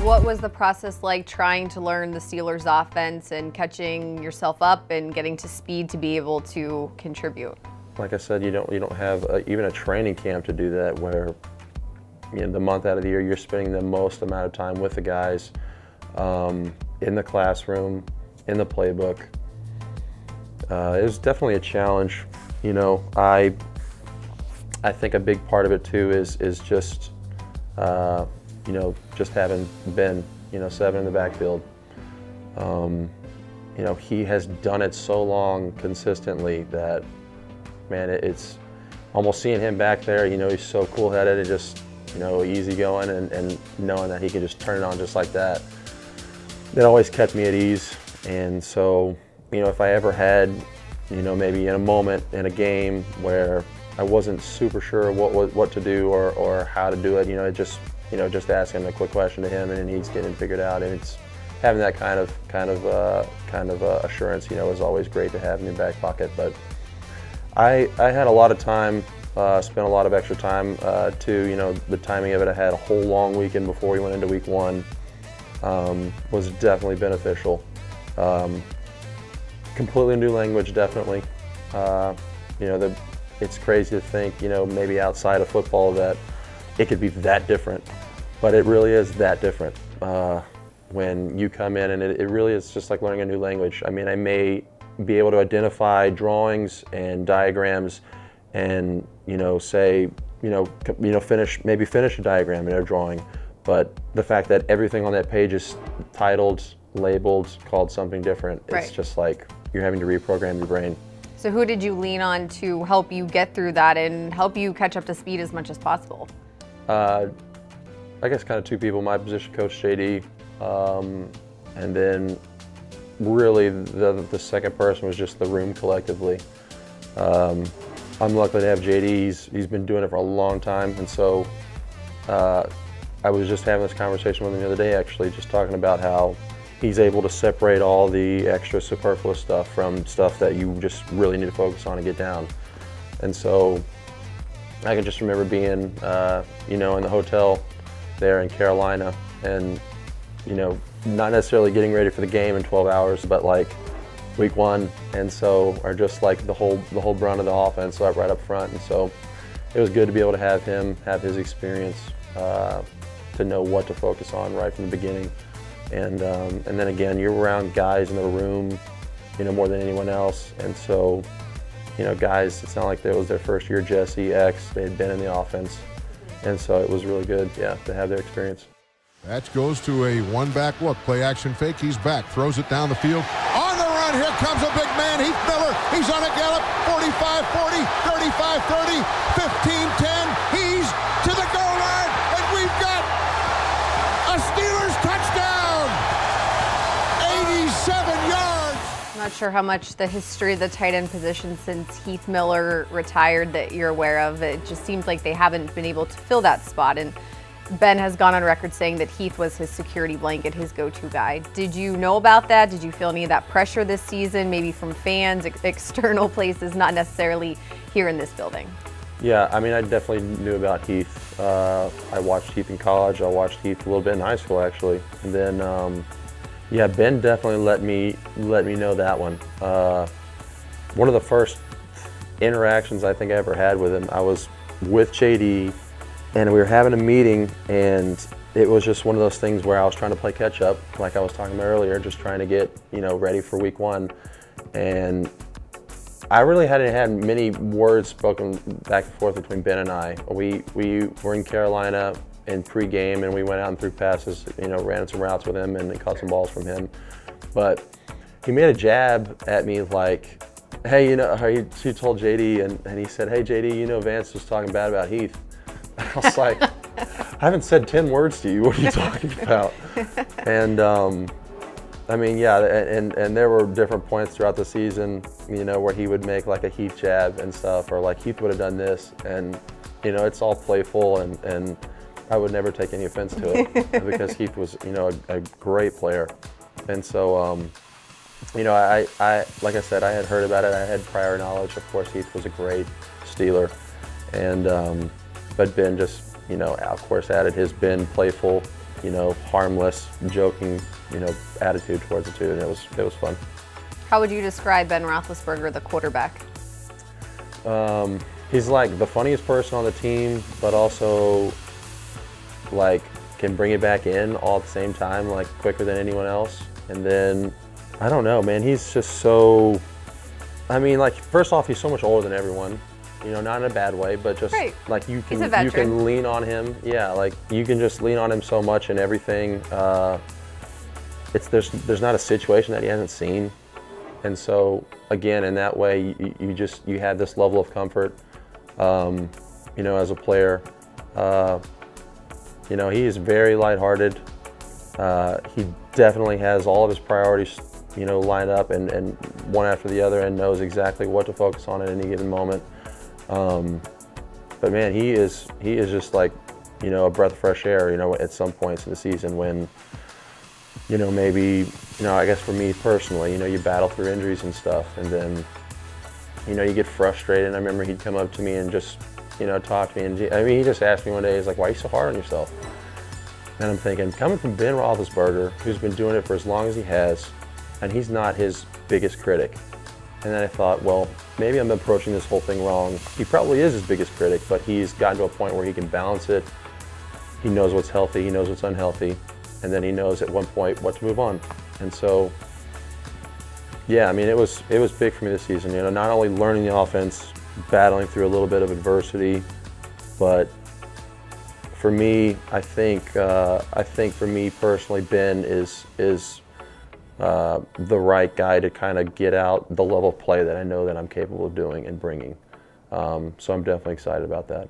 What was the process like trying to learn the Steelers offense and catching yourself up and getting to speed to be able to contribute? Like I said, you don't have even a training camp to do that, where the month out of the year you're spending the most amount of time with the guys, in the classroom, in the playbook. It was definitely a challenge. I think a big part of it too is just just having been 7 in the backfield. He has done it so long consistently that, man, it's almost seeing him back there. He's so cool-headed and just easy going, and knowing that he can just turn it on just like that. It always kept me at ease. And so, if I ever had, maybe in a moment in a game where I wasn't super sure what to do or how to do it, just asking a quick question to him, and then he's getting it figured out. And it's having that kind of assurance, is always great to have in your back pocket. But I had a lot of time, spent a lot of extra time too. The timing of it, I had a whole long weekend before we went into week 1, was definitely beneficial. Completely new language, definitely. It's crazy to think, maybe outside of football that it could be that different, but it really is that different when you come in, and it really is just like learning a new language. I mean, I may be able to identify drawings and diagrams, and say finish a diagram in a drawing, but the fact that everything on that page is titled, labeled, called something different, right. It's just like you're having to reprogram your brain. So who did you lean on to help you get through that and help you catch up to speed as much as possible? I guess kind of 2 people, my position coach, JD, and then really the second person was just the room collectively. I'm lucky to have JD. He's been doing it for a long time, and so I was just having this conversation with him the other day, actually, just talking about how he's able to separate all the extra superfluous stuff from stuff that you just really need to focus on and get down. And so I can just remember being, in the hotel there in Carolina, and, not necessarily getting ready for the game in 12 hours, but like week 1, and so are just like the whole brunt of the offense right up front. And so it was good to be able to have him have his experience, to know what to focus on right from the beginning. And then again, you're around guys in the room, more than anyone else. And so, guys, it's not like that was their first year. Jesse, X, they had been in the offense. And so it was really good, yeah, to have their experience. That goes to a one-back look. Play action fake. He's back. Throws it down the field. On the run. Here comes a big man. Heath Miller. He's on a gallop. 45-40, 35-30, 15-10. He's to the goal line. And we've got a Steelers touchdown. 87 yards. I'm not sure how much the history of the tight end position since Heath Miller retired that you're aware of. It just seems like they haven't been able to fill that spot. And Ben has gone on record saying that Heath was his security blanket, his go-to guy. Did you know about that? Did you feel any of that pressure this season, maybe from fans, external places, not necessarily here in this building? Yeah, I mean, I definitely knew about Heath. I watched Heath in college. I watched Heath a little bit in high school, actually. And then, yeah, Ben definitely let me know that one. One of the first interactions I think I ever had with him, I was with JD, and we were having a meeting, and it was just one of those things where I was trying to play catch up, like I was talking about earlier, just trying to get, ready for week 1. And I really hadn't had many words spoken back and forth between Ben and I. We were in Carolina in pregame, and we went out and threw passes, ran some routes with him and caught some balls from him. But he made a jab at me like, hey, he told JD, and he said, hey, JD, Vance was talking bad about Heath. I was like, I haven't said 10 words to you. What are you talking about? And I mean, yeah, and there were different points throughout the season, where he would make like a Heath jab and stuff, or like Heath would have done this, and it's all playful, and I would never take any offense to it because Heath was, a great player. And so, I like I said, I had heard about it. I had prior knowledge. Of course, Heath was a great Steeler, and but Ben just, of course, added his Ben playful you know, harmless, joking, you know, attitude towards it too, and it was fun. How would you describe Ben Roethlisberger, the quarterback? He's like the funniest person on the team, but also like can bring it back in all at the same time, like quicker than anyone else. And then, I don't know, man, he's just so, I mean, like, first off, he's so much older than everyone. You know, not in a bad way, but just right. like you He's a veteran. can lean on him. Yeah, like you can just lean on him so much in everything. There's not a situation that he hasn't seen. And so, again, in that way, you have this level of comfort, you know, as a player. You know, he is very lighthearted. He definitely has all of his priorities, you know, lined up and one after the other, and knows exactly what to focus on at any given moment. But man, he is just like, you know, a breath of fresh air, you know, at some points in the season when, you know, maybe, you know, I guess for me personally, you know, you battle through injuries and stuff, and then, you know, you get frustrated. And I remember he'd come up to me and just, you know, talk to me. And I mean, he just asked me one day, he's like, "Why are you so hard on yourself?" And I'm thinking, coming from Ben Roethlisberger, who's been doing it for as long as he has, and he's not his biggest critic. And then I thought, well, maybe I'm approaching this whole thing wrong. He probably is his biggest critic, but he's gotten to a point where he can balance it. He knows what's healthy, he knows what's unhealthy, and then he knows at one point what to move on. And so, yeah, I mean, it was big for me this season. You know, not only learning the offense, battling through a little bit of adversity, but for me, I think for me personally, Ben is the right guy to kind of get out the level of play that I know that I'm capable of doing and bringing. So I'm definitely excited about that.